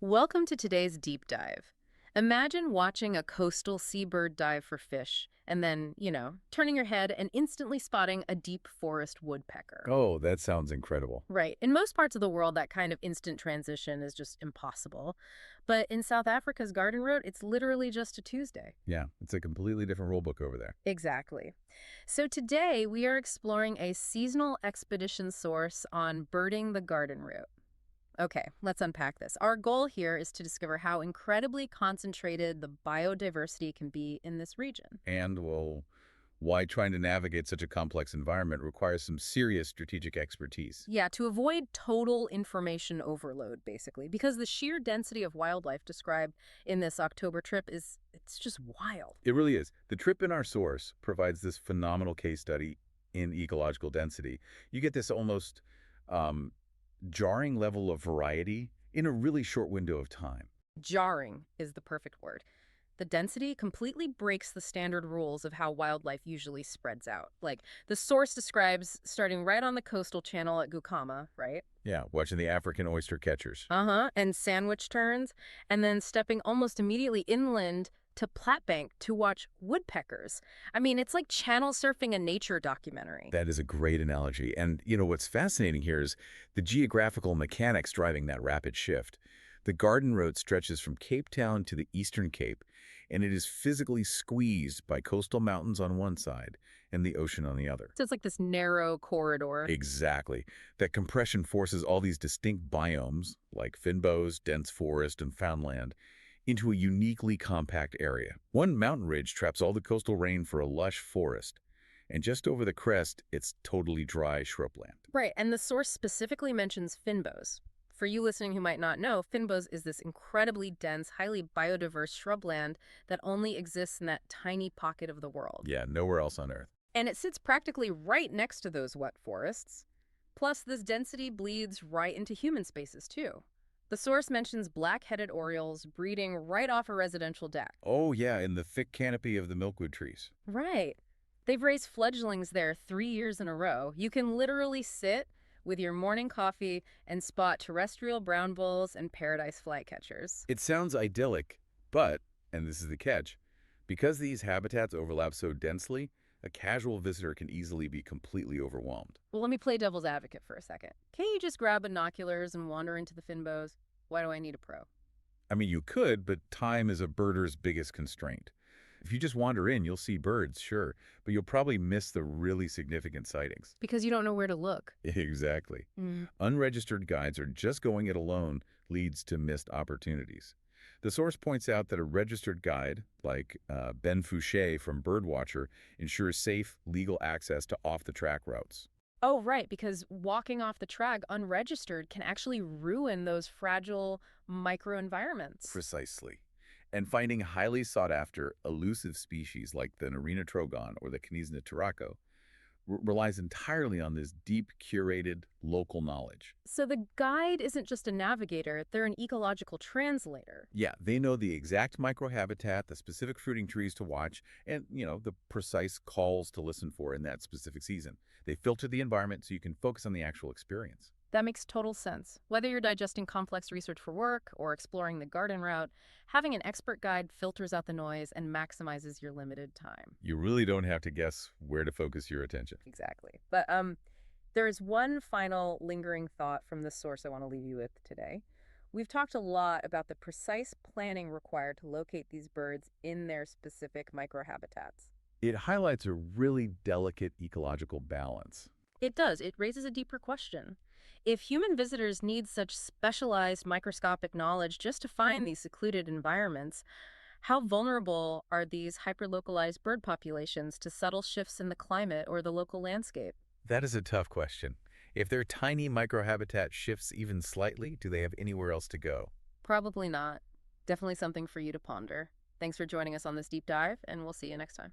Welcome to today's deep dive. Imagine watching a coastal seabird dive for fish and then, turning your head and instantly spotting a deep forest woodpecker. Oh, that sounds incredible. Right. In most parts of the world, that kind of instant transition is just impossible. But in South Africa's Garden Route, it's literally just a Tuesday. Yeah, it's a completely different rule book over there. Exactly. So today we are exploring a seasonal expedition source on birding the Garden Route. Okay, let's unpack this. Our goal here is to discover how incredibly concentrated the biodiversity can be in this region. And, well, why trying to navigate such a complex environment requires some serious strategic expertise. Yeah, to avoid total information overload, basically, because the sheer density of wildlife described in this October trip it's just wild. It really is. The trip in our source provides this phenomenal case study in ecological density. You get this almost um, jarring level of variety in a really short window of time. Jarring is the perfect word. The density completely breaks the standard rules of how wildlife usually spreads out. Like, the source describes starting right on the coastal channel at Gukama, right? Yeah, watching the African oyster catchers. Uh-huh, and sandwich turns, and then stepping almost immediately inland to Plattbank to watch woodpeckers. I mean, it's like channel surfing a nature documentary. That is a great analogy. And, what's fascinating here is the geographical mechanics driving that rapid shift. The Garden Road stretches from Cape Town to the Eastern Cape, and it is physically squeezed by coastal mountains on one side and the ocean on the other. So it's like this narrow corridor. Exactly. That compression forces all these distinct biomes, like fynbos, dense forest, and foundland, into a uniquely compact area. One mountain ridge traps all the coastal rain for a lush forest, and just over the crest, it's totally dry shrubland. Right, and the source specifically mentions fynbos. For you listening who might not know, fynbos is this incredibly dense, highly biodiverse shrubland that only exists in that tiny pocket of the world. Yeah, nowhere else on Earth. And it sits practically right next to those wet forests. Plus, this density bleeds right into human spaces, too. The source mentions black-headed orioles breeding right off a residential deck. Oh, yeah, in the thick canopy of the milkwood trees. Right. They've raised fledglings there 3 years in a row. You can literally sit with your morning coffee and spot terrestrial brown bulls and paradise flycatchers. It sounds idyllic, but, and this is the catch, because these habitats overlap so densely, a casual visitor can easily be completely overwhelmed. Well, let me play devil's advocate for a second. Can't you just grab binoculars and wander into the fynbos? Why do I need a pro? I mean, you could, but time is a birder's biggest constraint. If you just wander in, you'll see birds, sure, but you'll probably miss the really significant sightings. Because you don't know where to look. Exactly. Unregistered guides or just going it alone leads to missed opportunities. The source points out that a registered guide, like Ben Fouché from Birdwatcher, ensures safe, legal access to off-the-track routes. Oh, right, because walking off the track unregistered can actually ruin those fragile microenvironments. Precisely. And finding highly sought-after, elusive species like the Narina trogon or the Kinesna turaco relies entirely on this deep, curated, local knowledge. So the guide isn't just a navigator, they're an ecological translator. Yeah, they know the exact microhabitat, the specific fruiting trees to watch, and, the precise calls to listen for in that specific season. They filter the environment so you can focus on the actual experience. That makes total sense. Whether you're digesting complex research for work or exploring the garden route, having an expert guide filters out the noise and maximizes your limited time. You really don't have to guess where to focus your attention. Exactly. But there is one final lingering thought from this source I want to leave you with today. We've talked a lot about the precise planning required to locate these birds in their specific microhabitats. It highlights a really delicate ecological balance. It does. It raises a deeper question. If human visitors need such specialized microscopic knowledge just to find these secluded environments, how vulnerable are these hyperlocalized bird populations to subtle shifts in the climate or the local landscape? That is a tough question. If their tiny microhabitat shifts even slightly, do they have anywhere else to go? Probably not. Definitely something for you to ponder. Thanks for joining us on this deep dive, and we'll see you next time.